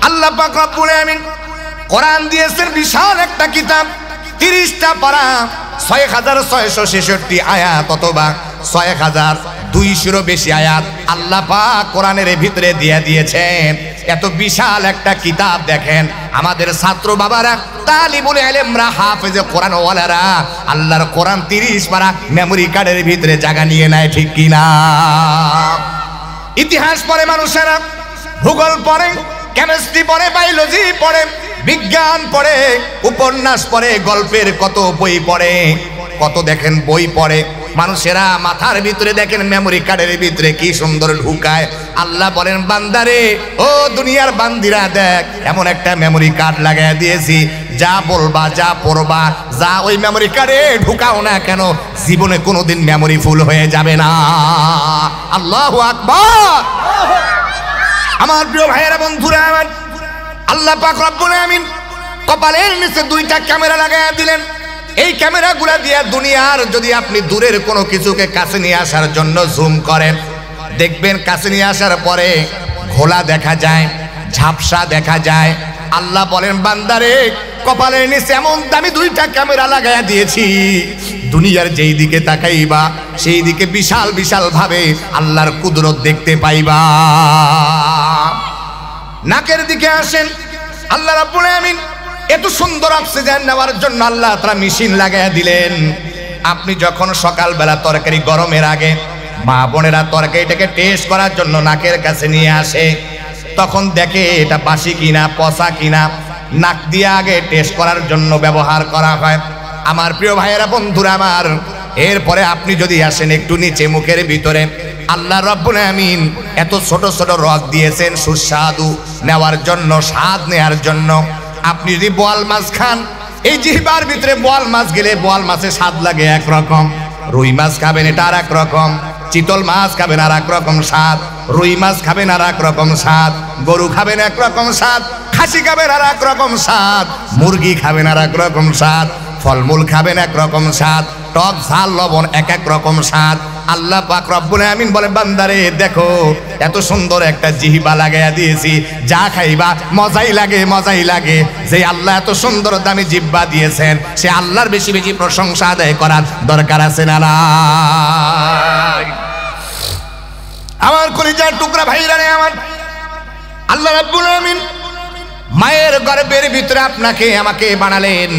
আল্লাহ পাক রব্বুল আমিন কোরআন দিয়েছেন বিশাল একটা কিতাব, 30টা পারা, 6666 আয়াত অথবা 6200 বেশি আয়াত আল্লাহ পাক কোরআনের ভিতরে দিয়ে দিয়েছেন। এত বিশাল একটা কিতাব দেখেন, আমাদের ছাত্র বাবারা, তালিবুল ইলমরা, হাফেজে কোরআন ওয়ালারা আল্লাহর কোরআন 30 পারা মেমরি কার্ডের ভিতরে জায়গা নিয়ে নেয়, ঠিক কিনা? ইতিহাস পড়ে মানুষেরা, ভূগোল পড়ে, কেমিস্ট্রি পড়ে, বায়োলজি পড়ে, বিজ্ঞান পড়ে, উপন্যাস পড়ে, গল্পের কত বই পড়ে, কত দেখেন বই পড়ে মানুষেরা। মাথার ভিতরে দেখেন মেমরি কার্ডের ভিতরে কি সুন্দর ঢুকায়। আল্লাহ বলেন বান্দারে, ও দুনিয়ার বান্দিরা, দেখ এমন একটা মেমরি কার্ড লাগাই দিয়েছি, যা বলবা, যা পড়বা, যা ওই মেমরি কার্ডে ঢুকাও না কেন, জীবনে কোনোদিন মেমরি ফুল হয়ে যাবে না। আল্লাহু আকবার। আমার প্রিয় ভাইয়েরা, বন্ধুরা আমার, আল্লাহ পাক রব্বুল আমিন কপালের নিচে 2টা ক্যামেরা লাগাইয়া দিলেন। এই ক্যামেরাগুলা দিয়ে দুনিয়ার যদি আপনি দূরের কোনো কিছুকে কাছে নিয়ে আসার জন্য জুম করেন, দেখবেন কাছে নিয়ে আসার পরে ঘোলা দেখা যায়, ঝাপসা দেখা যায়। আল্লাহ বলেন বান্দারে, কপালের নিচে এমন দামি 2টা ক্যামেরা লাগাইয়া দিয়েছি, দুনিয়ার যেই দিকে তাকাইবা সেই দিকে বিশাল বিশাল ভাবে আল্লাহর কুদরত দেখতে পাইবা। নাকের দিকে আসেন, আল্লাহ রাব্বুল আমিন এত সুন্দর অক্সিজেন নেওয়ার জন্য আল্লাহ তাআলা মেশিন লাগাইয়া দিলেন। আপনি যখন সকালবেলা তরকারি গরমের আগে মা বোনেরা তরকারিটাকে টেস্ট করার জন্য নাকের কাছে নিয়ে আসে, তখন দেখে এটা বাসি কিনা, পচা কিনা, নাক দিয়ে আগে টেস্ট করার জন্য ব্যবহার করা হয়। আমার প্রিয় ভাইয়েরা, বন্ধুরা আমার, এরপরে আপনি যদি আসেন একটু নিচে মুখের ভিতরে, আল্লাহ রাব্বুল আমিন এত ছোট ছোট রগ দিয়েছেন সুস্বাদু নেওয়ার জন্য, স্বাদ নেওয়ার জন্য। আপনি যদি বোয়াল মাছ খান, এই জিহ্বার ভিতরে বোয়াল মাছ গেলে বোয়াল মাছের স্বাদ লাগে একরকম, রুই মাছ খাবেন এটা আর এক রকম, চিতল মাছ খাবেন আর এক রকম স্বাদ, রুই মাছ খাবেন আর এক রকম স্বাদ, গরু খাবেন এক রকম স্বাদ, খাসি খাবেন আর এক রকম স্বাদ, মুরগি খাবেন আর এক রকম স্বাদ, ফলমূল খাবেন এক রকম স্বাদ, টক ঝাল লবণ এক এক রকম স্বাদ। আল্লাহ পাক রব্বুল আমিন বলে বান্দারে, দেখো এত সুন্দর একটা জিহ্বা লাগাইয়া দিয়েছি, যা খাইবা মজাই লাগে, মজাই লাগে। যে আল্লাহ এত সুন্দর দামি জিহ্বা দিয়েছেন, সে আল্লাহর বেশি বেশি প্রশংসা আদায় করার দরকার আছে না নাই? আমার কলিজার টুকরা ভাইরা রে আমার, আল্লাহ রাব্বুল আমিন মায়ের গর্ভের ভিতরে আপনাকে আমাকে বানালেন।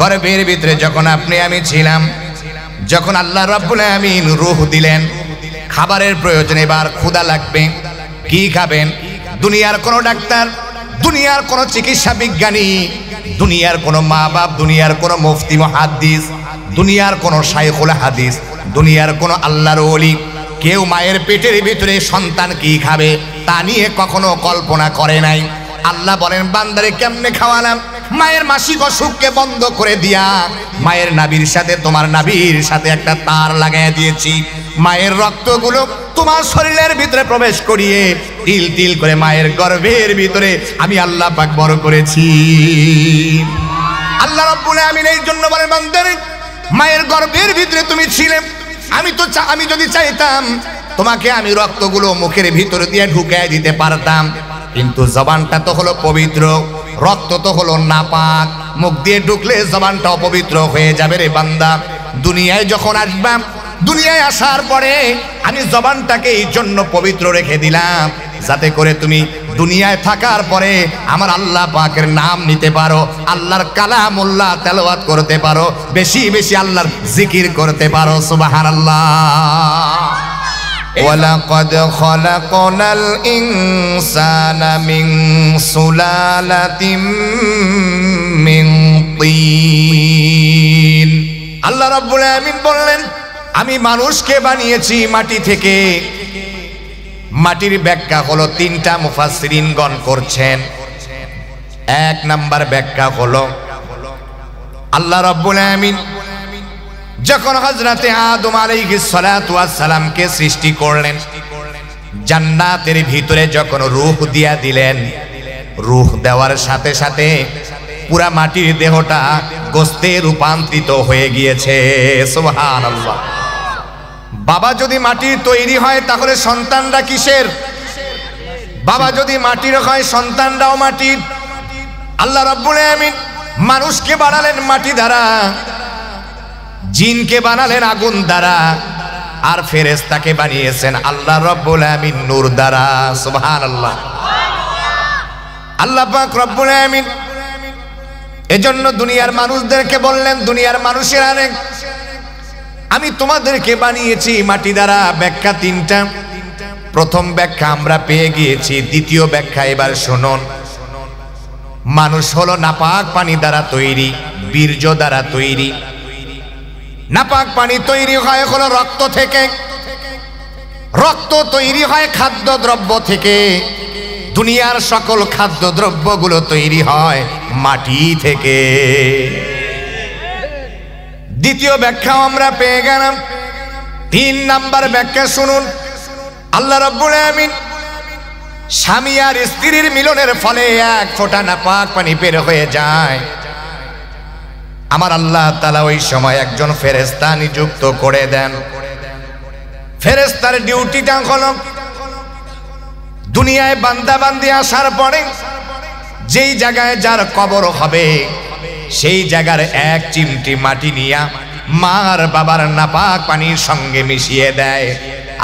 গর্ভের ভিতরে যখন আপনি আমি ছিলাম, যখন আল্লাহ রাব্বুল আমিন রূহ দিলেন, খাবারের প্রয়োজন, এবার ক্ষুধা লাগবে, কি খাবেন? দুনিয়ার কোন ডাক্তার, দুনিয়ার কোন চিকিৎসা বিজ্ঞানী, দুনিয়ার কোন মা বাপ, দুনিয়ার কোন মুফতি মুহাদ্দিস, দুনিয়ার কোন শাইখুল হাদিস, দুনিয়ার কোন আল্লাহর ওলি, কেউ মায়ের পেটের ভিতরে সন্তান কি খাবে তা নিয়ে কখনো কল্পনা করে নাই। আল্লাহ বলেন বান্দারে কেমনে খাওয়ালাম? মায়ের মাসিক অসুখকে বন্ধ করে দিয়া মায়ের নাভির সাথে তোমার নাভির সাথে একটা তার লাগাইয়া দিয়েছি। মায়ের রক্তগুলো তোমার শরীরের ভিতরে প্রবেশ করিয়ে তিল তিল করে মায়ের গর্ভের ভিতরে আমি আল্লাহ পাক বড় করেছি। আল্লাহ রাব্বুল আমিন এই জন্য বলেন বান্দারে, মায়ের গর্ভের ভিতরে তুমি ছিলে, আমি যদি চাইতাম তোমাকে আমি রক্তগুলো মুখের ভিতরে দিয়ে ঢুকাই দিতে পারতাম, কিন্তু জবানটা তো হলো পবিত্র, রক্ত তো হলো নাপাক, মুখ দিয়ে ঢুকলে জবানটা অপবিত্র হয়ে যাবে রে বান্দা। দুনিয়ায় যখন আসবা, দুনিয়ায় আসার পরে আমি জবানটাকে এই জন্য পবিত্র রেখে দিলাম, যাতে করে তুমি দুনিয়ায় থাকার পরে আমার আল্লাহ পাকের নাম নিতে পারো, আল্লাহর কালামুল্লাহ তেলাওয়াত করতে পারো, বেশি বেশি আল্লাহর জিকির করতে পারো। সুবহানাল্লাহ। ওয়ালাকাদ খালাকনাল ইনসানা মিন সুলালাতিন মিন তিন। আল্লাহ রাব্বুল আমিন বললেন, আমি মানুষকে বানিয়েছি মাটি থেকে। মাটির ব্যাখ্যা হলো তিনটা মুফাসসিরিনগণ করছেন। এক নাম্বার ব্যাখ্যা হলো আল্লাহ রাব্বুল আমিন যখন হযরতে আদম আলাইহিস সালাতু ওয়াস সালামকে সৃষ্টি করলেন, জান্নাতের ভিতরে যখন রূহ দিয়া দিলেন, রূহ দেওয়ার সাথে সাথে পুরা মাটির দেহটা গোশতে রূপান্তরিত হয়ে গিয়েছে। সুবহানাল্লাহ। বাবা যদি মাটির তৈরি হয় তাহলে সন্তানরা কিসের? বাবা যদি মাটির হয় সন্তানরাও মাটির। আল্লাহ রাব্বুল আলামিন মানুষকে বানালেন মাটি দ্বারা, জিনকে বানালেন আগুন দ্বারা, আর ফেরেশতাকে বানিয়েছেন আল্লাহ রাব্বুল আলামিন নূর দ্বারা। সুবহানাল্লাহ। আল্লাহ পাক রব্বুল আলামিন এজন্য দুনিয়ার মানুষদেরকে বললেন, দুনিয়ার মানুষেরা আমি তোমাদেরকে বানিয়েছি মাটি দ্বারা। ব্যাখ্যা তিনটা। প্রথম ব্যাখ্যা আমরা পেয়ে গিয়েছি, দ্বিতীয় ব্যাখ্যা এবার শুনুন। মানুষ হলো নাপাক পানি দ্বারা তৈরি, বীর্য দ্বারা তৈরি। নাপাক পানি তৈরি হয় হলো রক্ত থেকে, রক্ত তৈরি হয় খাদ্যদ্রব্য থেকে, দুনিয়ার সকল খাদ্যদ্রব্যগুলো তৈরি হয় মাটি থেকে। দ্বিতীয় ব্যাখ্যাও আমরা পেয়ে গেলাম। তিন নাম্বার ব্যাখ্যা শুনুন। আল্লাহ রাব্বুল আলামিন স্বামী আর স্ত্রীর মিলনের ফলে এক ফোঁটা নাপাক পানি বের হয়ে যায়। আমার আল্লাহ তাআলা ওই সময় একজন ফেরেশতা নিযুক্ত করে দেন। ফেরেশতার ডিউটিটা হলো দুনিয়ায় বান্দাবান্দি আসার পরে যেই জায়গায় যার কবর হবে সেই জায়গার এক চিমটি মাটি নিয়ে মার বাবার নাপাক পানির সঙ্গে মিশিয়ে দেয়,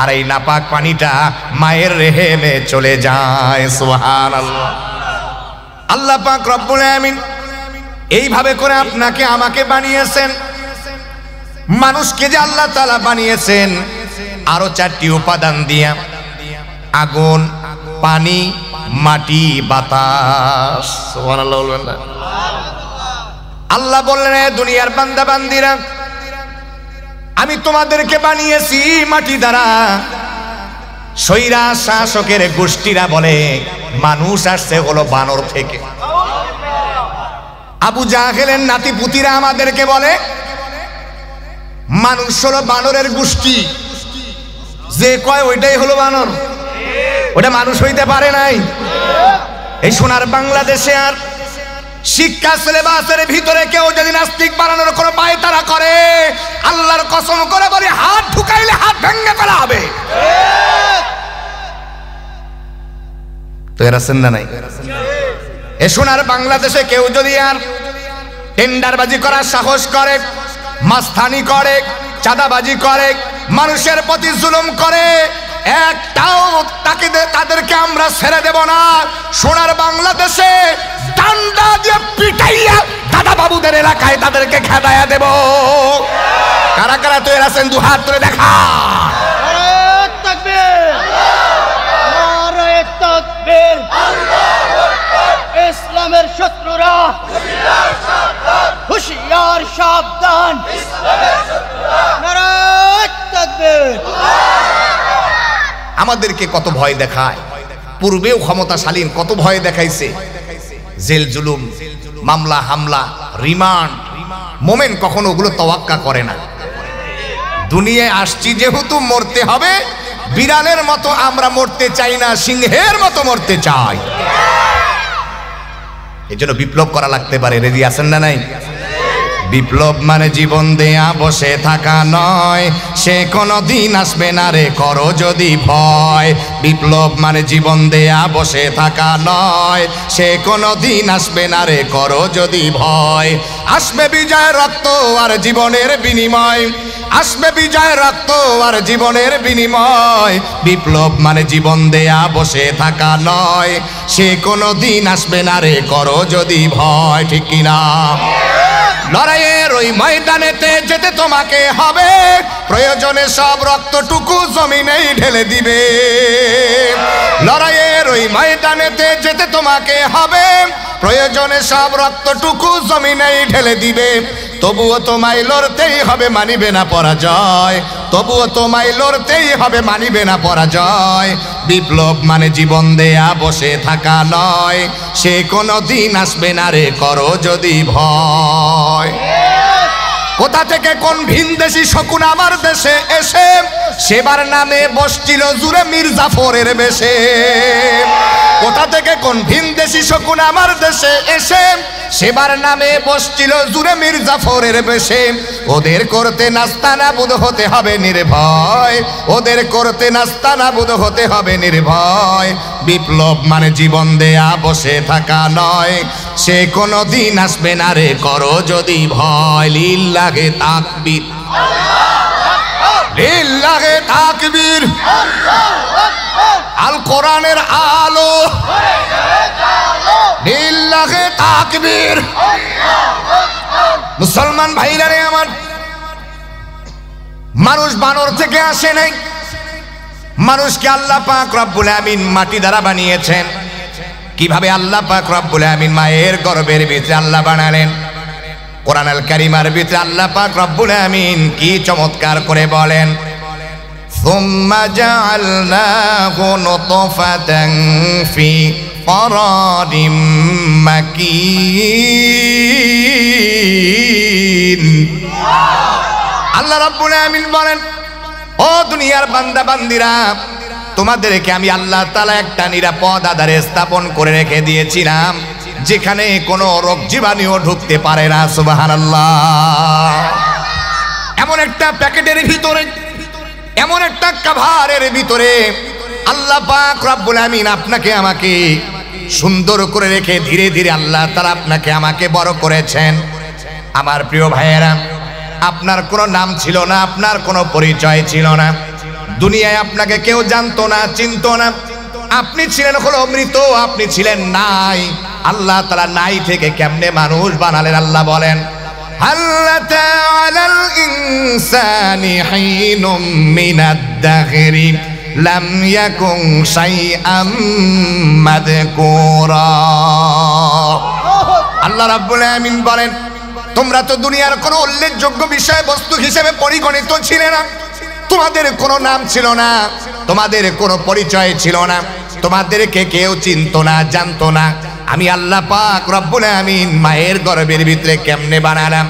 আর এই নাপাক পানিটা মায়ের রেহেমে চলে যায়। সুবহানাল্লাহ। আল্লাহ পাক রব্বুল আলামিন এইভাবে করে আপনাকে আমাকে বানিয়েছেন। মানুষকে যে আল্লাহ তাআলা বানিয়েছেন আরো চারটি উপাদান দিয়া, আগুন, পানি, মাটি, বাতাস। সুবহানাল্লাহ বলবেন না? আল্লাহ বললেন, দুনিয়ার বান্দা বান্দিরা আমি তোমাদেরকে বানিয়েছি মাটি দ্বারা। সৈরা শাসকের গোষ্ঠীরা বলে মানুষ আসছে হলো বানর থেকে। আবু জাহেলের নাতিপুতিরা আমাদেরকে বলে মানুষ হলো বানরের গোষ্ঠী। যে কয় ওইটাই হলো বানর, ওটা মানুষ হইতে পারে নাই। এই সোনার বাংলাদেশে আর শিক্ষা সিলেবাসের ভিতরে কেউ যদি নাস্তিক বানানোর কোনো পায়তারা করে, আল্লাহর কসম করে বলি হাত ঢুকাইলে হাত ভেঙে ফেলা হবে। তো এরা চিন্তা নাই। এ সোনার বাংলাদেশে কেউ যদি আর টেন্ডারবাজি করার সাহস করে, মাস্তানি করে, চাঁদাবাজি করে, মানুষের প্রতি জুলুম করে, একটাও তাদেরকে আমরা ছেড়ে দেব না। সোনার বাংলাদেশে ডান্ডা দিয়ে পিটাইয়া দাদা বাবুদের এলাকায় তাদেরকে খেদাইয়া দেব। কারা কারা তৈরি আছেন দু হাত ধরে দেখা। ইসলামের শত্রুরা হুঁশিয়ার সাবধান। আমাদেরকে কত ভয় দেখায়, পূর্বেও ক্ষমতাশালীন কত ভয় দেখাইছে। জেল জুলুম, মামলা হামলা, রিমান্ড। মোমেন কখনো ওগুলো তোয়াক্কা করে না। দুনিয়ায় আসছি যেহেতু মরতে হবে, বিড়ালের মতো আমরা মরতে চাই না, সিংহের মতো মরতে চাই। এই জন্য বিপ্লব করা লাগতে পারে। রেডি আছেন না নাই? বিপ্লব মানে জীবন দেয়া বসে থাকা নয়, সে কোনো দিন আসবে না রে করো যদি ভয়। বিপ্লব মানে জীবন দেয়া বসে থাকা নয়, সে কোনো দিন আসবে না রে করো যদি ভয়। আসবে বিজয় রক্ত আর জীবনের বিনিময়, আসবে বিজয় রক্ত আর জীবনের বিনিময়। বিপ্লব মানে জীবন দেয়া বসে থাকা নয়, সে কোনো দিন আসবে না রে করো যদি ভয়। ঠিক কিনা? লড়াইয়ের ওই ময়দানেতে যেতে তোমাকে হবে, প্রয়োজনে সব রক্তটুকু জমিনেই ঢেলে দিবে। লড়াইয়ের ওই ময়দানেতে যেতে তোমাকে হবে, প্রয়োজনে সব রক্তটুকু জমিনেই ঢেলে দিবে। তবুও তোমায় লড়তেই হবে, মানিবে না পরাজয়। তবুও তোমায় লড়তেই হবে, মানিবে না পরাজয়। বিপ্লব মানে জীবন দেয়া বসে থাকা নয়, সে কোনো দিন আসবে না রে করো যদি ভয়। কোথা থেকে কোন ভিনদেশি শকুন আমার দেশে এসে সেবার নামে বসছিল জুড়ে মীর জাফরের বেশে। কোথা থেকে কোন ভিনদেশি শকুন আমার দেশে এসে সেবার নামে বসছিল জুরে মীর জাফরের বেশে। ওদের করতে নাস্তানাবুদ হতে হবে নির্ভয়, ওদের করতে নাস্তানাবুদ হতে হবে নির্ভয়। বিপ্লব মানে জীবন দেয়া বসে থাকা নয়, সে কোনো দিন আসবে না রে করো যদি ভয়। লিল্লাহে তাকবীর, লিল্লাহে তাকবীর। আল কোরআনের আলো, লিল্লাহে তাকবীর। মুসলমান ভাইরা রে আমার, মানুষ বানর থেকে আসে নাই, মানুষকে আল্লাহ পাক রব্বুল আমিন মাটি দ্বারা বানিয়েছেন। কিভাবে আল্লাহ পাক রব্বুল আমিন মায়ের গর্ভের ভিতরে আল্লাহ বানালেন, কোরআন আল কারীমের ভিতরে আল্লাহ পাক রব্বুল আমিন কি চমৎকার করে বলেন, সুম্মা জাআলনাহু নুতফাতান ফি ক্বারারিম মাকিন। আল্লাহ রাব্বুল আমিন বলেন, ও দুনিয়ার বান্দা বান্দিরা, তোমাদেরকে আমি আল্লাহ তাআলা একটা নিরাপদ আধারে স্থাপন করে রেখে দিয়েছিলাম, যেখানে কোনো রোগ জীবাণুও ঢুকতে পারে না। সুবহানাল্লাহ। এমন একটা প্যাকেটের ভিতরে, এমন একটা কাভারের ভিতরে আল্লাহ পাক রব্বুল আমিন আপনাকে আমাকে সুন্দর করে রেখে ধীরে ধীরে আল্লাহ তাআলা আপনাকে আমাকে বড় করেছেন। আমার প্রিয় ভাইয়েরা, আপনার কোনো নাম ছিল না, আপনার কোনো পরিচয় ছিল না, দুনিয়ায় আপনাকে কেউ জানতো না, চিনতো না। আপনি ছিলেন হলো মৃত, আপনি ছিলেন নাই। আল্লাহ তাআলা নাই থেকে কেমনে মানুষ বানালেন? আল্লাহ বলেন, হাল্লাতা আলাল ইনসানি হিনুম মিনাদ দাহরি লাম ইয়াকুন শাইআম মাযকুরা। আল্লাহ রাব্বুল আমিন বলেন, তোমরা তো দুনিয়ার কোনো উল্লেখযোগ্য বিষয়বস্তু হিসেবে পরিগণিত ছিলে না, তোমাদের কোনো নাম ছিল না, তোমাদের কোনো পরিচয় ছিল না, তোমাদেরকে কেউ চিনতো না, জানতো না। আমি আল্লাহ পাক রব্বুল আমিন মায়ের গর্ভের ভিতরে কেমনে বানালাম?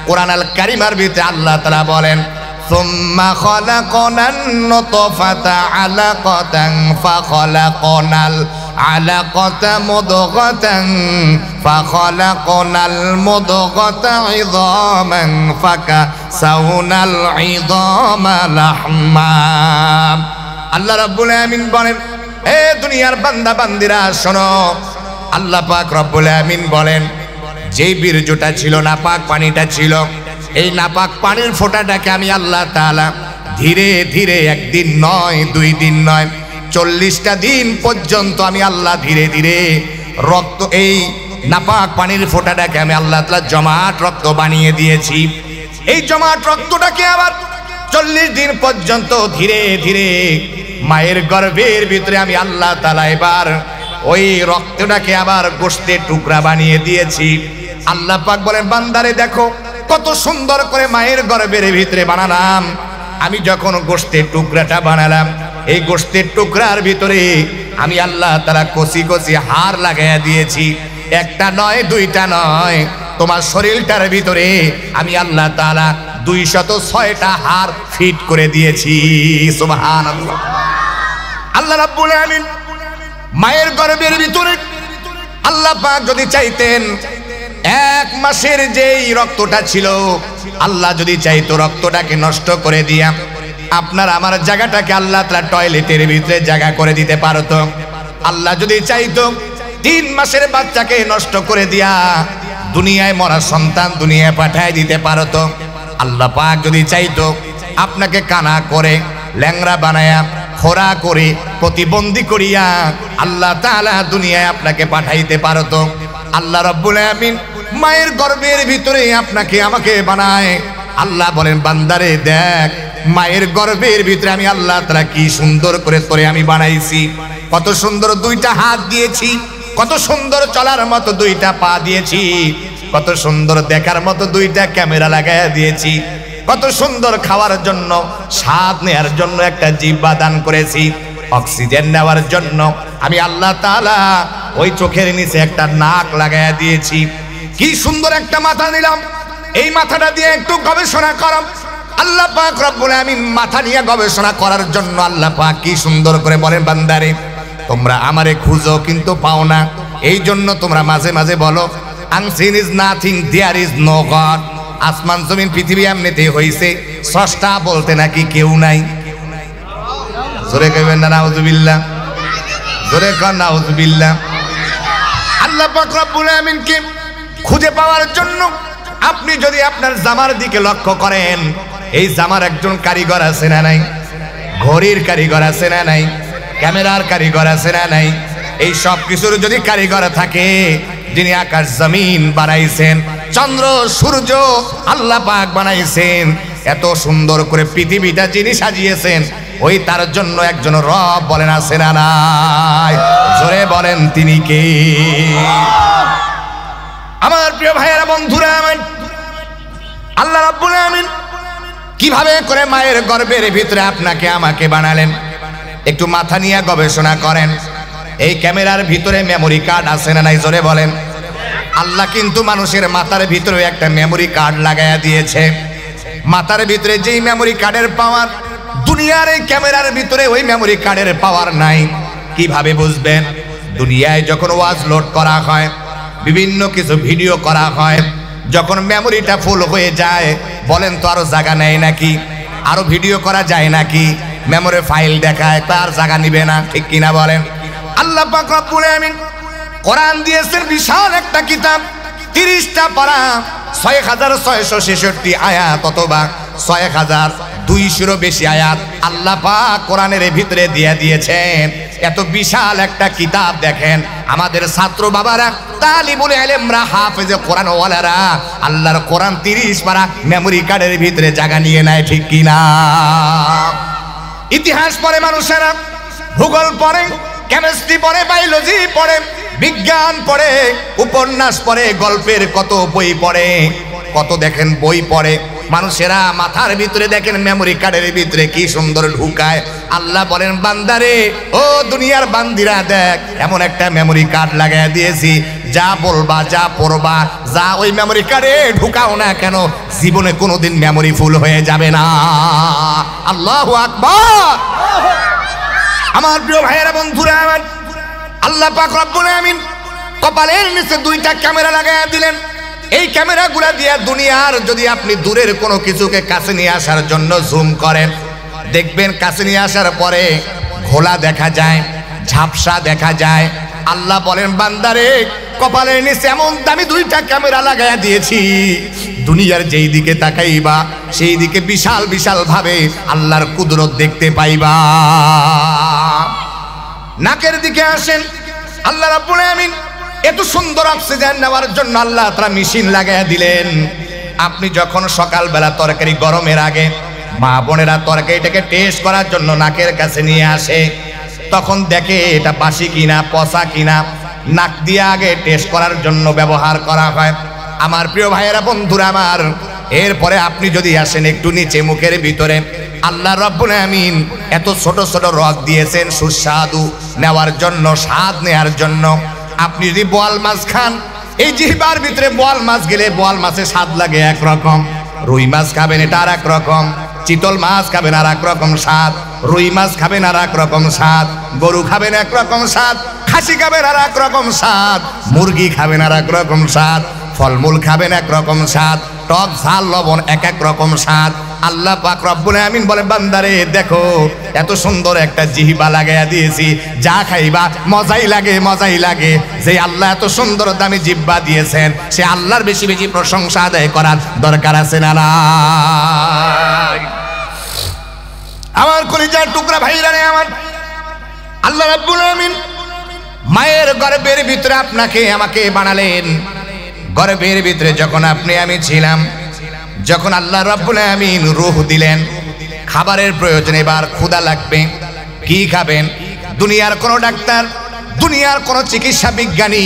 কোরআন আল কারীমের ভিতরে আল্লাহ তাআলা বলেন, সুম্মা খালাকনান নুতফাতা আলাকাতান ফাখালাকনাল আলাকাতা মুদগাতান ফাখালাকনাল মুদগাতা ইযামান ফাকাসাউনাল ইযামা লাহমা। আল্লাহ রাব্বুল আমিন বলেন, হে দুনিয়ার বান্দা বান্দিরা শোনো, আল্লাহ পাক রব্বুল আমিন বলেন, যেই বীর্যটা ছিল, নাপাক পানিটা ছিল, এই নাপাক পানির ফোঁটাটাকে আমি আল্লাহ তাআলা ধীরে ধীরে, একদিন নয়, 2 দিন নয়, 40টা দিন পর্যন্ত আমি আল্লাহ ধীরে ধীরে রক্ত, এই নাপাক পানির ফোঁটাটাকে আমি আল্লাহ তাআলা জমাট রক্ত বানিয়ে দিয়েছি। এই জমাট রক্তটাকে আবার 40 দিন পর্যন্ত ধীরে ধীরে মায়ের গর্ভের ভিতরে আমি আল্লাহ তাআলা এবার ওই রক্তটাকে আবার গোশতের টুকরা বানিয়ে দিয়েছি। আল্লাহ পাক বলেন, বান্দারে দেখো কত সুন্দর করে মায়ের গর্ভের ভিতরে বানালাম। আমি যখন গোশতের টুকরাটা বানালাম, এই গোশতের টুকরার ভিতরে আমি আল্লাহ তাআলা কচি কচি হাড় লাগাইয়া দিয়েছি। একটা নয়, 2টা নয়, তোমার শরীরটার ভিতরে আমি আল্লাহ তাআলা 206টা হাড় ফিট করে দিয়েছি। সুবহানাল্লাহ। আল্লাহ রাব্বুল আমিন মায়ের গর্ভের ভিতরে আল্লাহ পাক যদি চাইতেন 1 মাসের যেই রক্তটা ছিল, আল্লাহ যদি চাইতো রক্তটাকে নষ্ট করে দিয়া আপনার আমার জায়গাটাকে আল্লাহ তাআলা টয়লেটের ভিতরে জায়গা করে দিতে পারতো। আল্লাহ যদি চাইতো 3 মাসের বাচ্চাকে নষ্ট করে দিয়া দুনিয়ায় মরা সন্তান দুনিয়ায় পাঠায় দিতে পারতো। আল্লাহ পাক যদি চাইতো আপনাকে কানা করে, ল্যাংড়া বানায়া, খোরা করে, প্রতিবন্ধী করিয়া আল্লাহ তাআলা দুনিয়ায় আপনাকে পাঠাইতে পারতো। আল্লাহ রাব্বুল আমিন মায়ের গর্ভের ভিতরে আপনাকে আমাকে বানায়। আল্লাহ বলেন, বান্দারে দেখ, মায়ের গর্ভের ভিতরে আমি আল্লাহ তাআলা কি সুন্দর করে তোরে আমি বানাইছি। কত সুন্দর 2টা হাত দিয়েছি, কত সুন্দর চলার মতো 2টা পা দিয়েছি, কত সুন্দর দেখার মতো 2টা ক্যামেরা লাগাইয়া দিয়েছি, কত সুন্দর খাওয়ার জন্য, স্বাদ নেওয়ার জন্য একটা জিহ্বা দান করেছি, অক্সিজেন নেওয়ার জন্য আমি আল্লাহ তাআলা ওই চোখের নিচে একটা নাক লাগাইয়া দিয়েছি। কি সুন্দর একটা মাথা নিলাম, এই মাথাটা দিয়ে একটু গবেষণা করো। আল্লাহ পাক রব্বুল আমিন মাথা নিয়ে গবেষণা করার জন্য আল্লাহ পাক কি সুন্দর করে বলেন, বান্দারে তোমরা আমারে খুঁজো কিন্তু পাও না, এই জন্য তোমরা মাঝে মাঝে বলো unseen is nothing, there is no God. আসমান জমিন পৃথিবী এমনিতে হইছে, স্রষ্টা বলতে নাকি কেউ নাই। জোরে কইবেন না নাউজুবিল্লাহ, জোরে কর নাউজুবিল্লাহ। আল্লাহ পাক রব্বুল আমিনকে খুঁজে পাওয়ার জন্য আপনি যদি আপনার জামার দিকে লক্ষ্য করেন, এই জামার একজন কারিগর আছে না নাই? ঘড়ির কারিগর আছে না নাই? ক্যামেরার কারিগর আছে না নাই? এই সব কিছুর যদি কারিগর থাকে, যিনি আকাশ জমিন বানাইছেন, চন্দ্র সূর্য আল্লাহ পাক বানাইছেন, এত সুন্দর করে পৃথিবীটা যিনি সাজিয়েছেন, ওই তার জন্য একজন রব বলেন আছে না নাই? জোরে বলেন তিনি কে? আমার প্রিয় ভাইয়েরা বন্ধুরা, আমার আল্লাহ রাব্বুল আমিন কিভাবে করে মায়ের গর্ভের ভিতরে আপনাকে আমাকে বানালেন, একটু মাথা নিয়ে গবেষণা করেন। এই ক্যামেরার ভিতরে মেমোরি কার্ড আছে না নাই? জোরে বলেন। আল্লাহ কিন্তু মানুষের মাথার ভিতরে একটা মেমোরি কার্ড লাগাইয়া দিয়েছে। মাথার ভিতরে যেই মেমোরি কার্ডের পাওয়ার, দুনিয়ার এই ক্যামেরার ভিতরে ওই মেমোরি কার্ডের পাওয়ার নাই। কিভাবে বুঝবেন? দুনিয়ায় যখন ওয়াজ লোড করা হয়, বিভিন্ন কিছু ভিডিও করা হয়, যখন মেমোরিটা ফুল হয়ে যায়, বলেন তো আরো জায়গা নেয় নাকি? আরো ভিডিও করা যায় নাকি? মেমোরি ফাইল দেখায়, তার জায়গা নিবে না, ঠিক কিনা বলেন? আল্লাহ পাক রব্বুল আমিন কোরআন দিয়েছেন বিশাল একটা কিতাব, 30টা পারা, 6666 আয়াত অথবা 6200 বেশি আয়াত আল্লাহ পাক কোরআনের ভিতরে দিয়ে দিয়েছেন। এত বিশাল একটা কিতাব দেখেন, আমাদের ছাত্র বাবারা, তালিবুল ইলমরা, হাফেজে কোরআন ওয়ালারা আল্লাহর কোরআন 30 পারা মেমোরি কার্ডের ভিতরে জায়গা নিয়ে নেয়, ঠিক কিনা? ইতিহাস পড়ে মানুষেরা, ভূগোল পড়ে, কেমিস্ট্রি পড়ে, বায়োলজি পড়ে, বিজ্ঞান পড়ে, উপন্যাস পড়ে, গল্পের কত বই পড়ে, কত দেখেন বই পড়ে। মানুষেরা মাথার ভিতরে দেখেন মেমোরি কার্ডের ভিতরে কি সুন্দর ঢুকায়। আল্লাহ বলেন বান্দারে, ও দুনিয়ার বান্দিরা, দেখ এমন একটা মেমোরি কার্ড লাগাইয়া দিয়েছি, যা বলবা, যা পড়বা, যা ওই মেমোরি কার্ডে ঢুকাও না কেন, জীবনে কোনোদিন মেমোরি ফুল হয়ে যাবে না। আল্লাহু আকবার। আমার প্রিয় ভাইয়েরা বন্ধুরা, আমার আল্লাহ পাক রব্বুল আমিন কপালের নিচে 2টা ক্যামেরা লাগাইয়া দিলেন। এই ক্যামেরাগুলা দিয়ে দুনিয়ার যদি আপনি দূরের কোনো কিছুকে কাছে নিয়ে আসার জন্য জুম করেন, দেখবেন কাছে নিয়ে আসার পরে ঘোলা দেখা যায়, ঝাপসা দেখা যায়। আল্লাহ বলেন বান্দারে, কপালের নিচে এমন দামি 2টা ক্যামেরা লাগাইয়া দিয়েছি, দুনিয়ার যেই দিকে তাকাইবা সেই দিকে বিশাল বিশাল ভাবে আল্লাহর কুদরত দেখতে পাইবা। নাকের দিকে আসেন, আল্লাহ রাব্বুল আমিন এত সুন্দর অক্সিজেন নেওয়ার জন্য আল্লাহ তাআলা মেশিন লাগাইয়া দিলেন। আপনি যখন সকালবেলা তরকারি গরমের আগে মা বোনেরা তরকারিটাকে টেস্ট করার জন্য নাকের কাছে নিয়ে আসে, তখন দেখে এটা বাসি কিনা, পচা কিনা, নাক দিয়ে আগে টেস্ট করার জন্য ব্যবহার করা হয়। আমার প্রিয় ভাইয়েরা বন্ধুরা আমার, এরপরে আপনি যদি আসেন একটু নিচে মুখের ভিতরে, আল্লাহ রাব্বুল আমিন এত ছোট ছোট রগ দিয়েছেন সুস্বাদু নেওয়ার জন্য, স্বাদ নেওয়ার জন্য। আপনি যদি বোয়াল মাছ খান, এই জিহ্বার ভিতরে বোয়াল মাছ গেলে বোয়াল মাছের স্বাদ লাগে একরকম, রুই মাছ খাবেন এটা আর এক রকম, চিতল মাছ খাবেন আর এক রকম স্বাদ, রুই মাছ খাবেন আর এক রকম স্বাদ, গরু খাবেন এক রকম স্বাদ, খাসি খাবেন আর এক রকম স্বাদ, মুরগি খাবেন আর এক রকম স্বাদ, ফলমূল খাবেন এক রকম স্বাদ, টক ঝাল লবণ এক এক রকম স্বাদ। আল্লাহ পাক রব্বুল আমিন বলে বান্দারে, দেখো এত সুন্দর একটা জিহ্বা লাগাইয়া দিয়েছি, যা খাইবা মজাই লাগে, মজাই লাগে। যে আল্লাহ এত সুন্দর দামি জিহ্বা দিয়েছেন, সে আল্লাহর বেশি বেশি প্রশংসা আদায় করার দরকার আছে না নাই? আমার কলিজার টুকরা ভাইরা রে আমার, আল্লাহ রাব্বুল আমিন মায়ের গর্ভের ভিতরে আপনাকে আমাকে বানালেন। গর্ভের ভিতরে যখন আপনি আমি ছিলাম, যখন আল্লাহ রাব্বুল আমিন রূহ দিলেন, খাবারের প্রয়োজন, এবার ক্ষুধা লাগবে, কি খাবেন? দুনিয়ার কোন ডাক্তার, দুনিয়ার কোন চিকিৎসা বিজ্ঞানী,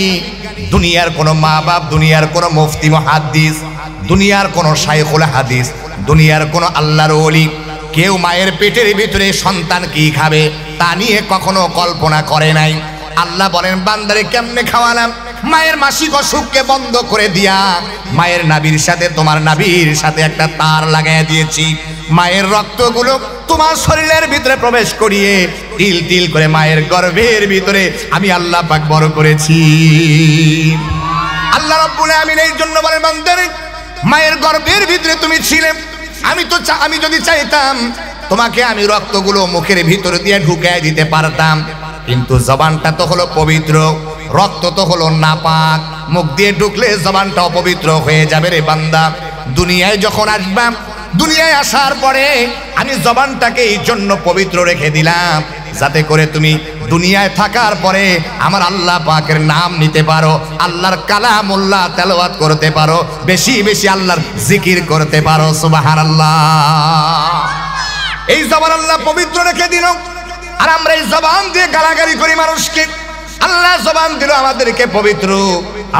দুনিয়ার কোন মা বাপ, দুনিয়ার কোন মুফতি মুহাদ্দিস, দুনিয়ার কোন শাইখুল হাদিস, দুনিয়ার কোন আল্লাহর ওলি, কেউ মায়ের পেটের ভিতরে সন্তান কি খাবে তা নিয়ে কখনো কল্পনা করে নাই। আল্লাহ বলেন বান্দারে কেমনে খাওয়ালাম? মায়ের মাসিক অসুখকে বন্ধ করে দিয়া মায়ের নাভির সাথে তোমার নাভির সাথে একটা তার লাগাইয়া দিয়েছি। মায়ের রক্তগুলো তোমার শরীরের ভিতরে প্রবেশ করিয়ে তিল তিল করে মায়ের গর্ভের ভিতরে আমি আল্লাহ পাক বড় করেছি। আল্লাহ রাব্বুল আমিন এই জন্য বলেন বান্দারে মায়ের গর্ভের ভিতরে তুমি ছিলে, আমি যদি চাইতাম তোমাকে আমি রক্তগুলো মুখের ভিতরে দিয়ে ঢুকায় দিতে পারতাম, কিন্তু জবানটা তো হলো পবিত্র, রক্ত তো হলো নাপাক, মুখ দিয়ে ঢুকলে জবানটা অপবিত্র হয়ে যাবে রে বান্দা। দুনিয়ায় যখন আসবা, দুনিয়ায় আসার পরে আমি জবানটাকে এই জন্য পবিত্র রেখে দিলাম যাতে করে তুমি দুনিয়ায় থাকার পরে আমার আল্লাহ পাকের নাম নিতে পারো, আল্লাহর কালামুল্লাহ তেলাওয়াত করতে পারো, বেশি বেশি আল্লাহর জিকির করতে পারো। সুবহানাল্লাহ। এই জবান আল্লাহ পবিত্র রেখে দিল, আর আমরা এই জবান দিয়ে গালাগালি করি মানুষকে। আল্লাহ জবান দিল আমাদেরকে পবিত্র,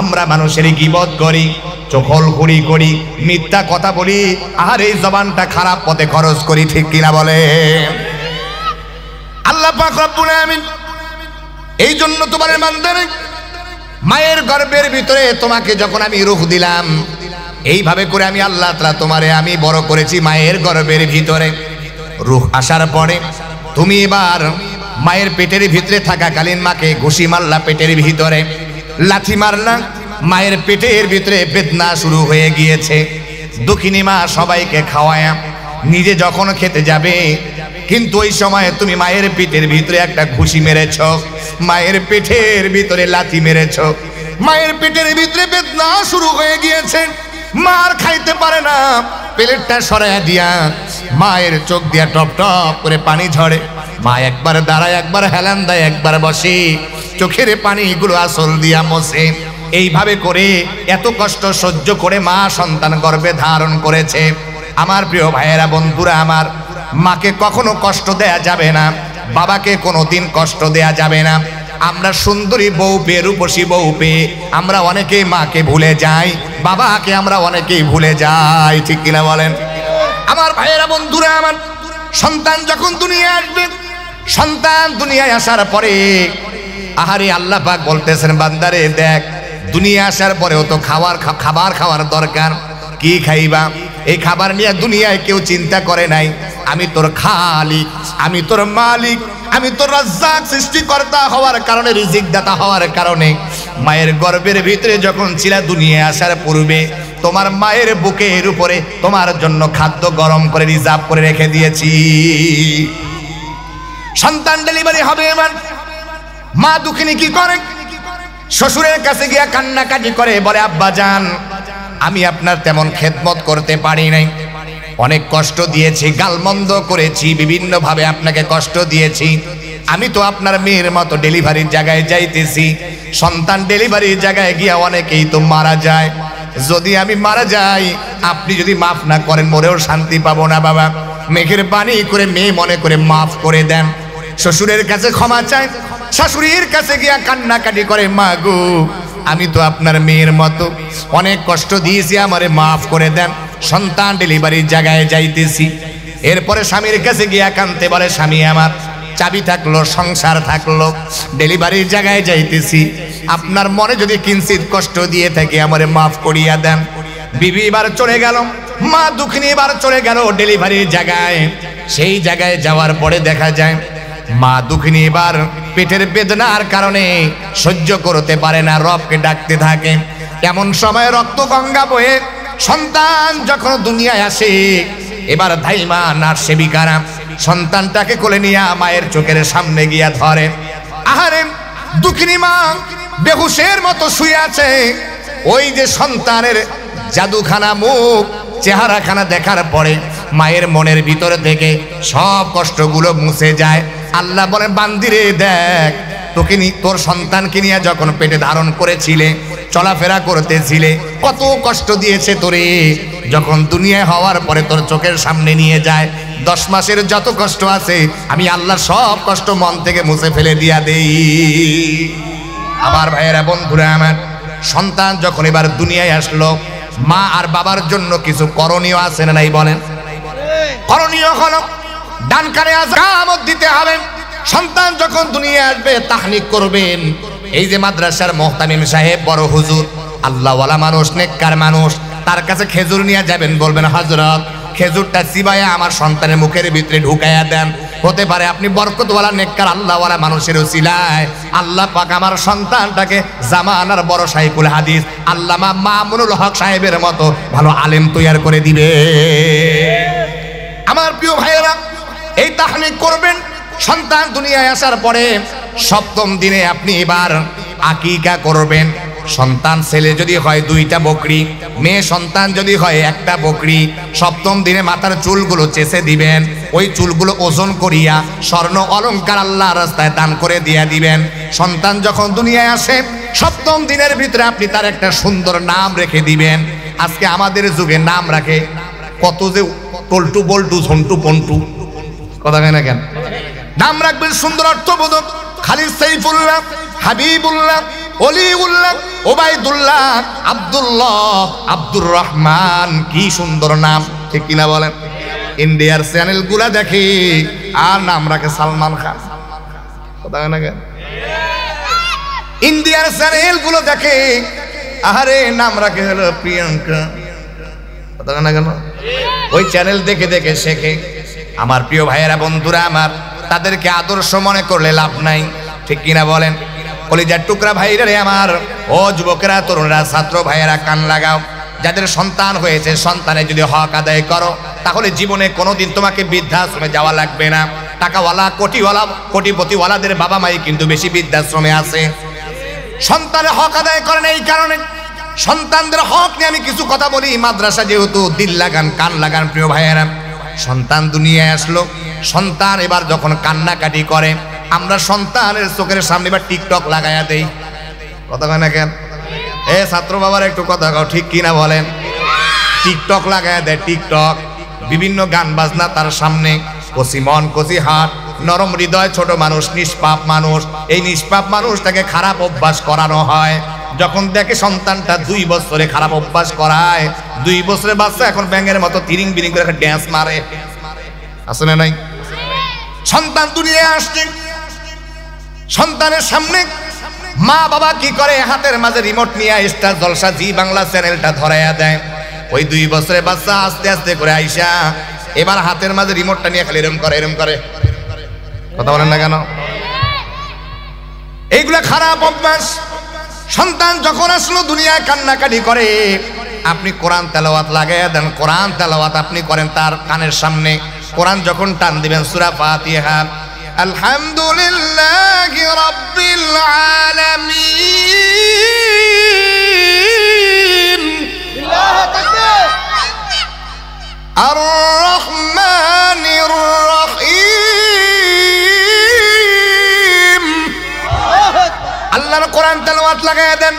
আমরা মানুষের গীবত করি, চখলখুরি করি, মিথ্যা কথা বলি, আর এই জবানটা খারাপ পথে খরচ করি, ঠিক কিনা বলে? আল্লাহ পাক রব্বুল আমিন এই জন্য তোমার বান্দারে মায়ের গর্ভের ভিতরে তোমাকে যখন আমি রূহ দিলাম, এইভাবে করে আমি আল্লাহ তাআলা তোমারে আমি বড় করেছি মায়ের গর্ভের ভিতরে। রূহ আসার পরে তুমি এবার মায়ের পেটের ভিতরে থাকাকালীন মাকে ঘুষি মারলা, পেটের ভিতরে লাথি মারলা, মায়ের পেটের ভিতরে বেদনা শুরু হয়ে গিয়েছে। দুঃখিনী মা সবাইকে খাওয়ায়, নিজে যখন খেতে যাবে, কিন্তু ওই সময় তুমি মায়ের পেটের ভিতরে একটা ঘুষি মেরেছ, মায়ের পেটের ভিতরে লাথি মেরেছ, মায়ের পেটের ভিতরে বেদনা শুরু হয়ে গিয়েছে, মার খাইতে পারে না, প্লেটটা সরাইয়া দিয়া মায়ের চোখ দিয়া টপ টপ করে পানি ঝরে। মা একবার দাঁড়ায়, একবার হেলান দেয়, একবার বসে, চোখের পানিগুলো আসল দিয়া মোছে। এইভাবে করে এত কষ্ট সহ্য করে মা সন্তান গর্ভে ধারণ করেছে। আমার প্রিয় ভাইয়েরা, বন্ধুরা আমার, মাকে কখনো কষ্ট দেয়া যাবে না, বাবাকে কোনোদিন কষ্ট দেয়া যাবে না। আমরা সুন্দরী বউ পেয়ে, রূপসী বউ পেয়ে আমরা অনেকেই মাকে ভুলে যাই, বাবাকে আমরা অনেকেই ভুলে যাই, ঠিক কিনা বলেন? আমার ভাইয়েরা, বন্ধুরা আমার, সন্তান যখন দুনিয়ায় আসবে, সন্তান দুনিয়ায় আসার পরে আহারে আল্লাহ পাক বলতেছেন বান্দারে দেখ, দুনিয়া আসার পরেও তো খাবার খাওয়ার দরকার, কি খাইবা? এই খাবার নিয়ে দুনিয়ায় কেউ চিন্তা করে নাই। আমি তোর খালিক, আমি তোর মালিক, আমি তোর রাজ্জাক, সৃষ্টিকর্তা হওয়ার কারণে, রিজিক দাতা হওয়ার কারণে মায়ের গর্ভের ভিতরে যখন ছিলা, দুনিয়ায় আসার পূর্বে তোমার মায়ের বুকের উপরে তোমার জন্য খাদ্য গরম করে রিজার্ভ করে রেখে দিয়েছি। সন্তান ডেলিভারি হবে, এবার মা দুঃখিনী কি করে? শ্বশুরের কাছে গিয়া কান্নাকাটি করে, বলে আব্বা জান, আমি আপনার তেমন খেদমত করতে পারি নাই, অনেক কষ্ট দিয়েছি, গালমন্দ করেছি, বিভিন্ন ভাবে আপনাকে কষ্ট দিয়েছি। আমি তো আপনার মেয়ের মতো ডেলিভারির জায়গায় যাইতেছি, সন্তান ডেলিভারির জায়গায় গিয়া অনেকেই তো মারা যায়, যদি আমি মারা যাই, আপনি যদি মাফ না করেন মরেও শান্তি পাবো না বাবা, মেঘের বাণী করে মেয়ে মনে করে মাফ করে দেন। শ্বশুরের কাছে ক্ষমা চায়, শাশুড়ির কাছে গিয়া কান্নাকাটি করে, মা গো, আমি তো আপনার মেয়ের মতো অনেক কষ্ট দিয়েছি, আমারে মাফ করে দেন। সন্তান ডেলিভারির জায়গায় যাইতেছি, এরপরে স্বামীর কাছে গিয়া কানতে বলে, স্বামী আমার চাবি থাকলো, সংসার থাকলো, ডেলিভারির জায়গায় যাইতেছি, আপনার মনে যদি কিঞ্চিত কষ্ট দিয়ে থাকে আমারে মাফ করিয়া দেন। বিবি এবার চলে গেল, মা দুঃখিনী এবার চলে গেল ডেলিভারির জায়গায়। সেই জায়গায় যাওয়ার পরে দেখা যায় মা দুঃখিনী এবার পেটের বেদনার কারণে সহ্য করতে পারে না, রবকে ডাকতে থাকে। এমন সময় রক্ত গঙ্গা বয়ে সন্তান যখন দুনিয়ায় আসে, এবার ধাইমা নার সেবিকারা সন্তানটাকে কোলে নিয়ে মায়ের চোখের সামনে গিয়া ধরে। আহারে দুঃখিনী মা বেহুশের মতো শুয়ে আছে। ওই যে সন্তানের জাদুখানা মুখ, চেহারাখানা দেখার পরে মায়ের মনের ভিতর থেকে সব কষ্টগুলো মুছে যায়। আল্লাহ বলেন, বান্দিরে দেখ, তোকে তোর সন্তানকে নিয়ে যখন পেটে ধারণ করেছিলে, চলাফেরা করতেছিলে, কত কষ্ট দিয়েছে তোরে। যখন দুনিয়ায় হওয়ার পরে তোর চোখের সামনে নিয়ে যায়, 10 মাসের যত কষ্ট আছে আমি আল্লাহ সব কষ্ট মন থেকে মুছে ফেলে দিয়া দেই। আমার ভাইয়েরা, বন্ধুরা আমার, সন্তান যখন এবার দুনিয়ায় আসলো, মা আর বাবার জন্য কিছু করণীয় আছে না নাই বলেন? করণীয় হলো ডান কানে আযামত দিতে হবে। সন্তান যখন দুনিয়ায় আসবে তাহনিক করবেন। এই যে মাদ্রাসার মুহতামিম সাহেব, বড় হুজুর, আল্লাহওয়ালা মানুষ, নেককার মানুষ, তার কাছে খেজুর নিয়ে যাবেন, বলবেন হযরত খেজুরটা চিবাইয়া আমার সন্তানের মুখের ভিতরে ঢুকাইয়া দেন। হতে পারে আপনি বরকতওয়ালা নেককার আল্লাহওয়ালা মানুষের উসিলায় আল্লাহ পাক আমার সন্তানটাকে জামানার বড় শাইখুল হাদিস আল্লামা মামুনুল হক সাহেবের মতো ভালো আলেম তৈয়ার করে দিবে। আমার প্রিয় ভাইয়েরা, এই তাহনিক করবেন। সন্তান দুনিয়ায় আসার পরে সপ্তম দিনে আপনি এবার আকিকা করবেন। সন্তান ছেলে যদি হয় 2টা বকরি, মেয়ে সন্তান যদি হয় 1টা বকরি। সপ্তম দিনে মাথার চুলগুলো চেঁচে দিবেন, ওই চুলগুলো ওজন করিয়া স্বর্ণ অলংকার আল্লাহর রাস্তায় দান করে দিয়ে দিবেন। সন্তান যখন দুনিয়ায় আসে সপ্তম দিনের ভিতরে আপনি তার একটা সুন্দর নাম রেখে দিবেন। আজকে আমাদের যুগে নাম রাখে কত যে টল্টু বল্টু ঝন্টু পন্টু, কথা হয় না কেন? নাম রাখবেন সুন্দর অর্থবোধক, খালিদ সাইফুল্লাহ, হাবিবুল্লাহ, অলিউল্লাহ, ওবাইদুল্লাহ, আব্দুল্লাহ, আব্দুর রহমান। কি সুন্দর নাম, ঠিক কিনা বলেন? ইন্ডিয়ার চ্যানেল গুলা দেখি আর নাম রাখে সালমান খান, কথা হয় না কেন? ইন্ডিয়ার চ্যানেল গুলো দেখে আরে নাম রাখে হলো প্রিয়াঙ্কা, কথা হয় না কেন? ওই চ্যানেল দেখে দেখে শেখে। আমার প্রিয় ভাইয়েরা, বন্ধুরা আমার, তাদেরকে আদর্শ মনে করলে লাভ নাই, ঠিক কিনা বলেন? কলিজার টুকরা ভাইরা রে আমার, ও যুবকেরা, তরুণরা, ছাত্র ভাইয়েরা, কান লাগাও। যাদের সন্তান হয়েছে, সন্তানের যদি হক আদায় করো তাহলে জীবনে কোনোদিন তোমাকে বৃদ্ধাশ্রমে যাওয়া লাগবে না। টাকাওয়ালা, কোটিপতিওয়ালাদের বাবা মাই কিন্তু বেশি বৃদ্ধাশ্রমে আছে। সন্তানের হক আদায় করেন। এই কারণে সন্তানদের হক নিয়ে আমি কিছু কথা বলি। মাদ্রাসা যেহেতু, দিল লাগান, কান লাগান প্রিয় ভাইয়েরা। সন্তান দুনিয়ায় আসলো, সন্তান এবার যখন কান্নাকাটি করে আমরা সন্তানের চোখের সামনে এবার টিকটক লাগাইয়া দেই, কথা কয় না কেন? এ ছাত্র বাবার একটু কথা কও, ঠিক কিনা বলেন? টিকটক লাগাইয়া দেয়, টিকটক, বিভিন্ন গান বাজনা তার সামনে। কচি মন কচি হাত, নরম হৃদয়, ছোট মানুষ, নিষ্পাপ মানুষ। এই নিষ্পাপ মানুষটাকে খারাপ অভ্যাস করানো হয়। যখন দেখে সন্তানটা 2 বছরে খারাপ অভ্যাস করায়, 2 বছরের বাচ্চা এখন ব্যাঙের মতো তিরিং বিরিং করে ড্যান্স মারে, আছে না নাই? সন্তান দুনিয়ায় আসছে, সন্তানের সামনে মা বাবা কি করে, হাতের মাঝে রিমোট নিয়ে স্টার জলসা জি বাংলা চ্যানেলটা ধরাইয়া দেয়। ওই 2 বছরের বাচ্চা আস্তে আস্তে করে আইসা এবার হাতের মাঝে রিমোটটা নিয়ে খালি এরম করে, এরম করে, কথা বলেন না কেন? এইগুলা খারাপ অভ্যাস। সন্তান যখন আসলো দুনিয়ায় কান্নাকাটি করে, আপনি কোরআন তেলাওয়াত লাগাইয়া দেন। কোরআন তেলাওয়াত আপনি করেন তার কানের সামনে। কোরআন যখন টান দিবেন সূরা ফাতিহা, আলহামদুলিল্লাহি রাব্বিল আলামিন, আর রহমানির রহিম। আল্লাহর কোরআন তেলাওয়াত লাগাইয়া দেন।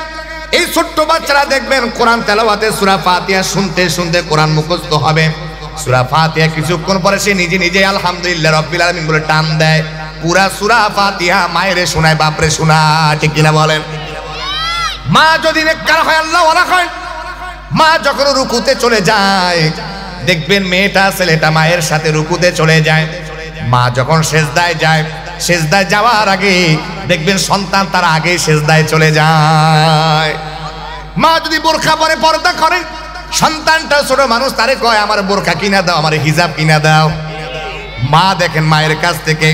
এই ছোট্ট বাচ্চারা দেখবেন কোরআন তেলাওয়াতে সূরা ফাতিহা শুনতে শুনতে কোরআন মুখস্থ হবে। সূরা ফাতিহা কিছুক্ষণ পরে সে নিজে নিজে আলহামদুলিল্লাহ রাব্বিল আলামিন বলে টান দেয়। পুরা সূরা ফাতিহা মায়েরে শোনায়, বাপরে শোনায়, ঠিক কিনা বলেন? মা যদি নেককার হয়, আল্লাহ ওয়ালা হয়, মা যখন রুকুতে চলে যায় দেখবেন মেয়েটা ছেলেটা মায়ের সাথে রুকুতে চলে যায়। মা যখন সেজদায় যায়, সেজদায় যাওয়ার আগে দেখবেন সন্তান তার আগে সেজদায় চলে যায়। মা যদি বোরখা পরে পর্দা করে, সন্তানটা ছোট মানুষ, তারে কয় আমার বোরখা কিনা দাও, আমার হিজাব কিনা দাও। মা দেখেন মায়ের কাছ থেকে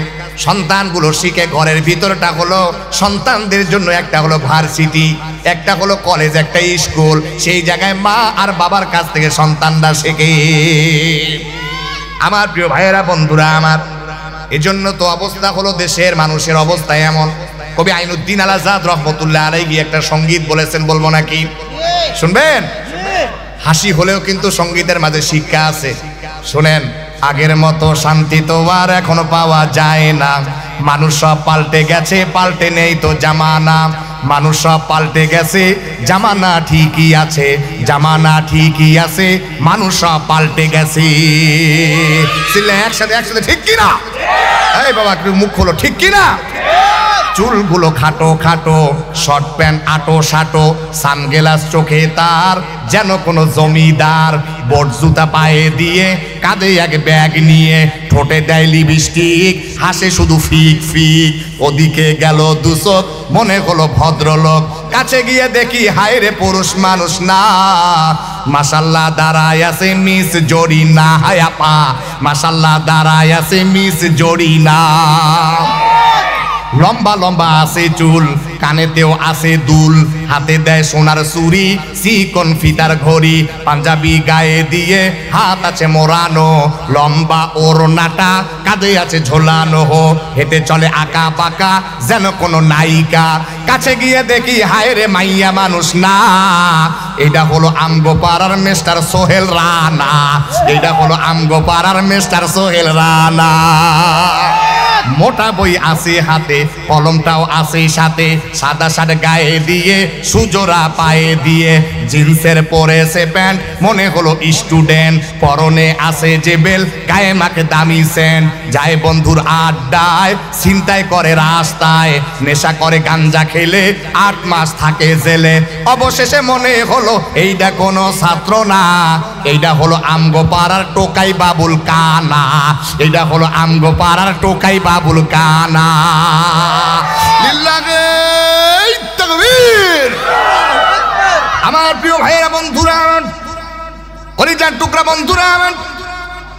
সন্তানগুলো শিখে। ঘরের ভিতরটা হলো সন্তানদের জন্য একটা হলো ভার্সিটি, একটা হলো কলেজ, একটা স্কুল। সেই জায়গায় মা আর বাবার কাছ থেকে সন্তানরা শেখে। আমার প্রিয় ভাইয়েরা, বন্ধুরা আমার, এজন্য তো অবস্থা হলো দেশের মানুষের অবস্থা এমন। কবি আইনুদ্দিন আল আজাদ রহমতুল্লাহ আলাইহি একটা সঙ্গীত বলেছেন, বলবো নাকি? শুনবেন? হাসি হলেও কিন্তু সঙ্গীতের মাঝে শিক্ষা আছে, শুনেন। আগের মতো শান্তি তো আর এখনো পাওয়া যায় না, মানুষ সব পাল্টে গেছে, পাল্টে নেই তো জামানা। মানুষ সব পাল্টে গেছে, জামানা ঠিকই আছে, জামানা ঠিকই আছে, মানুষ সব পাল্টে গেছে। একসাথে একসাথে ঠিক কিনা? এই বাবা একটু মুখ খোলো, ঠিক কিনা? চুলগুলো খাটো খাটো, শর্ট প্যান্ট আটো সাটো, সানগ্লাস চোখে তার যেন কোনো জমিদার, বোট জুতা পায়ে দিয়ে, কাঁধে এক ব্যাগ নিয়ে, ঠোঁটে দেয় লিপস্টিক, হাসে শুধু ফিক ফিক। ওদিকে গেল দুচোখ, মনে হলো ভদ্রলোক, কাছে গিয়ে দেখি হায় রে পুরুষ মানুষ না, মাশাল্লাহ দাঁড়ায় আছে মিস জরিনা হায়াপা, মাশাল্লাহ দাঁড়ায় আছে মিস জরিনা। লম্বা লম্বা আছে চুল, কানেতেও আছে দুল, হাতে দেয় সোনার চুড়ি, চিকন ফিতার ঘড়ি, পাঞ্জাবি গায়ে দিয়ে হাত আছে মোড়ানো, লম্বা ওড়নাটা কাঁধে আছে ঝোলানো, হেঁটে চলে আঁকা পাকা যেন কোনো নায়িকা। কাছে গিয়ে দেখি হায় রে মাইয়া মানুষ না, এটা হলো আমগো পাড়ার মিস্টার সোহেল রানা, এটা হলো আমগো পাড়ার মিস্টার সোহেল রানা। মোটা বই আছে হাতে, কলমটাও আছে সাথে, সাদা শার্ট গায়ে দিয়ে, সুজোড়া পায়ে দিয়ে, জিন্সের পরেছে প্যান্ট, মনে হলো স্টুডেন্ট, পরনে আছে যে বেল, গায়ে মাকে দামি সেন্ট, যায় বন্ধুর আড্ডায়, ছিনতাই করে রাস্তায়, নেশা করে গাঞ্জা খেলে 8 মাস থাকে জেলে। অবশেষে মনে হলো এইটা কোনো ছাত্র না, এইটা হলো আমগো পাড়ার টোকাই বাবুল কানা, এইটা হলো আমগো পাড়ার টোকাই বাবুল কানা। লিল্লাহে তাকবীর। আমার প্রিয় ভাইয়েরা, বন্ধুরা, কলিজার টুকরা বন্ধুরা,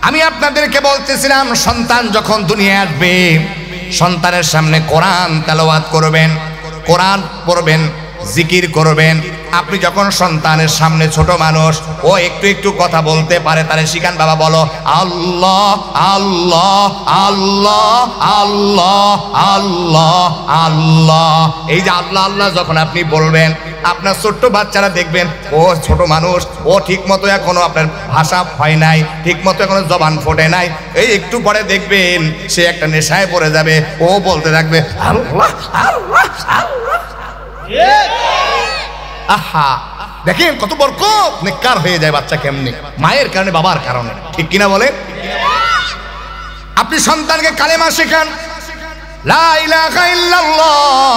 আমি আপনাদেরকে বলতেছিলাম সন্তান যখন দুনিয়ায় আসবে, সন্তানের সামনে কোরআন তেলাওয়াত করবেন, কোরআন পড়বেন, জিকির করবেন। আপনি যখন সন্তানের সামনে, ছোট মানুষ ও একটু একটু কথা বলতে পারে, তারে শিখান, বাবা বলো আল্লাহ আল্লাহ আল্লাহ আল্লাহ আল্লাহ আল্লাহ। এই যে আল্লাহ আল্লাহ যখন আপনি বলবেন, আপনার ছোট্ট বাচ্চারা দেখবেন ও ছোট মানুষ, ও ঠিক মতো এখনো আপনার ভাষা হয় নাই, ঠিক মতো এখনো জবান ফোটে নাই, এই একটু পরে দেখবেন সে একটা নেশায় পড়ে যাবে, ও বলতে থাকবে আল্লাহ আল্লাহ আল্লাহ। আহা, দেখেন কত বরকত, নেককার হয়ে যায় বাচ্চা। কেমনে? মায়ের কারণে, বাবার কারণে, ঠিক কিনা বলে? আপনি সন্তানকে কালেমা শেখান, লা ইলাহা ইল্লাল্লাহ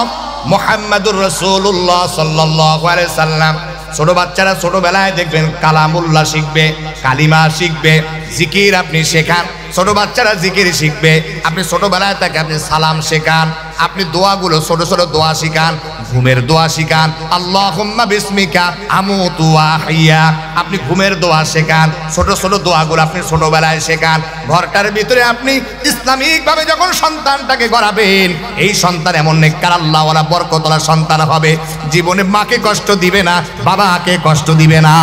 মুহাম্মাদুর রাসূলুল্লাহ সাল্লাল্লাহু আলাইহি সাল্লাম। ছোট বাচ্চারা ছোটবেলায় দেখবেন কালামুল্লাহ শিখবে, কালিমা শিখবে, জিকির আপনি শেখান, ছোট বাচ্চারা জিকির শিখবে। আপনি ছোটবেলায় তাকে আপনি সালাম শেখান, আপনি দোয়াগুলো ছোট ছোট দোয়া শিখান, ঘুমের দোয়া শিখান, আল্লাহুম্মা বিসমিকা আমুতু ওয়া আহইয়া, আপনি ঘুমের দোয়া শেখান, ছোট ছোট দোয়াগুলো আপনি ছোটবেলায় শেখান। ঘরটার ভিতরে আপনি ইসলামিকভাবে যখন সন্তানটাকে গড়াবেন, এই সন্তান এমন নেককার আল্লাহওয়ালা বরকতওয়ালা সন্তান হবে, জীবনে মাকে কষ্ট দিবে না, বাবাকে কষ্ট দিবে না।